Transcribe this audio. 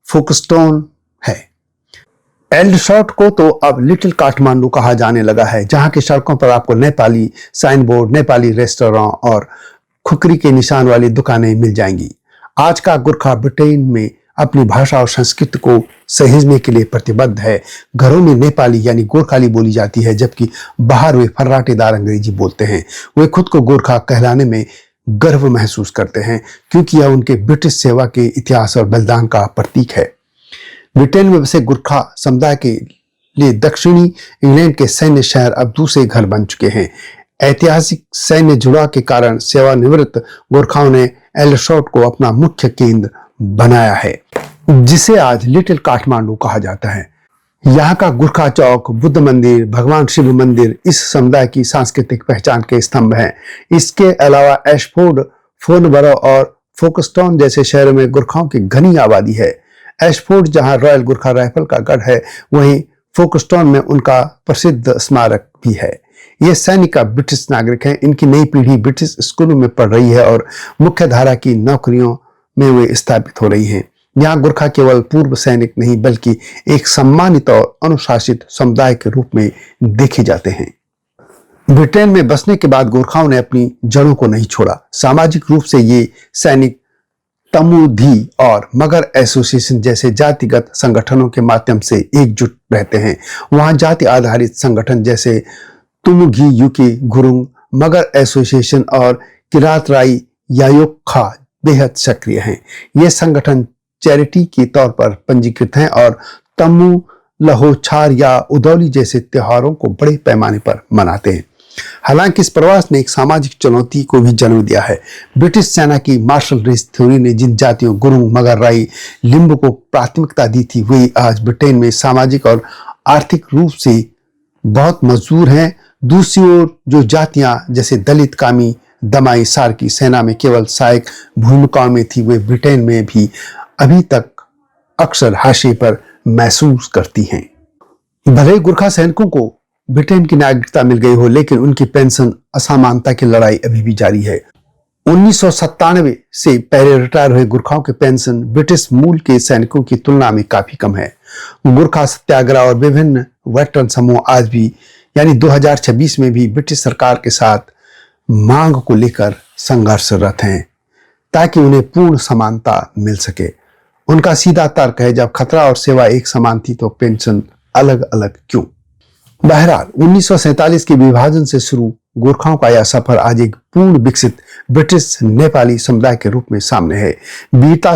Folkestone है। Aldershot को तो अब लिटिल काठमांडू कहा जाने लगा है, जहां की सड़कों पर आपको Nepali sign board, Nepali restaurant और खुकरी के निशान वाली दुकानें मिल जाएंगी। आज का गोरखा ब्रिटेन में अपनी भाषा और संस्कृति को सहेजने के लिए प्रतिबद्ध है। घरों में नेपाली यानी गोरखाली बोली जाती है, जबकि बाहर वे फर्राटेदार अंग्रेजी बोलते हैं। वे खुद को गोरखा कहलाने में गर्व महसूस करते हैं, क्योंकि यह उनके ब्रिटिश सेवा के इतिहास और बलिदान का प्रतीक है। ब्रिटेन में बसे गोरखा समुदाय के लिए दक्षिणी इंग्लैंड के सैन्य शहर अब दूसरे घर बन चुके हैं। ऐतिहासिक सैन्य जुड़ाव के कारण सेवानिवृत्त गोरखाओं ने एल्डरशॉट को अपना मुख्य केंद्र बनाया है, जिसे आज लिटिल काठमांडू कहा जाता है। यहाँ का गोरखा चौक, बुद्ध मंदिर, भगवान शिव मंदिर इस समुदाय की सांस्कृतिक पहचान के स्तंभ हैं। इसके अलावा एशफोर्ड, फोर्नबरो और फोकस्टोन जैसे शहरों में गोरखाओं की घनी आबादी है। एशफोर्ड जहां रॉयल गोरखा राइफल का गढ़ है, वहीं फोकस्टोन में उनका प्रसिद्ध स्मारक भी है। ये सैनिक ब्रिटिश नागरिक हैं। इनकी नई पीढ़ी ब्रिटिश स्कूलों में पढ़ रही है और मुख्य धारा की नौकरियों में वे स्थापित हो रही हैं। यहाँ गोरखा केवल पूर्व सैनिक नहीं, बल्कि एक सम्मानित और अनुशासित समुदाय के रूप में देखे जाते हैं। ब्रिटेन में बसने के बाद गोरखाओं ने अपनी जड़ों को नहीं छोड़ा। सामाजिक रूप से ये सैनिक तमुधी और मगर एसोसिएशन जैसे जातिगत संगठनों के माध्यम से एकजुट रहते हैं। वहां जाति आधारित संगठन जैसे तुमुघी यूके गुरुंग, मगर एसोसिएशन और किरात राई यायोखा बेहद सक्रिय हैं। ये संगठन चैरिटी के तौर पर पंजीकृत हैं और तमु, लहोछार या उदौली जैसे त्योहारों को बड़े पैमाने पर मनाते हैं। हालांकि इस प्रवास ने एक सामाजिक चुनौती को भी जन्म दिया है। ब्रिटिश सेना की मार्शल रेस थ्योरी ने जिन जातियों गुरुंग, मगर, राई, लिम्बू को प्राथमिकता दी थी, वे आज ब्रिटेन में सामाजिक और आर्थिक रूप से बहुत मजबूर हैं। दूसरी ओर जो जातियां जैसे दलित, कामी, दमाई, सार्की सेना में केवल सहायक भूमिकाओं में थी, वे ब्रिटेन में भी अभी तक अक्सर हाशिए पर महसूस करती हैं। भले ही गोरखा सैनिकों को ब्रिटेन की नागरिकता मिल गई हो, लेकिन उनकी पेंशन असमानता की लड़ाई अभी भी जारी है। 1997 से पहले रिटायर हुए गोरखाओं की पेंशन ब्रिटिश मूल के सैनिकों की तुलना में काफी कम है। गोरखा सत्याग्रह और विभिन्न वेटरन समूह आज भी यानी 2026 में भी ब्रिटिश सरकार के साथ मांग को लेकर संघर्षरत हैं, ताकि उन्हें पूर्ण समानता मिल सके। उनका सीधा तर्क है, जब खतरा और सेवा एक समान थी तो पेंशन अलग अलग क्यों? बहरहाल 1947 के विभाजन से शुरू गोरखाओं का यह सफर आज एक पूर्ण विकसित ब्रिटिश नेपाली समुदाय के रूप में सामने है। वीरता से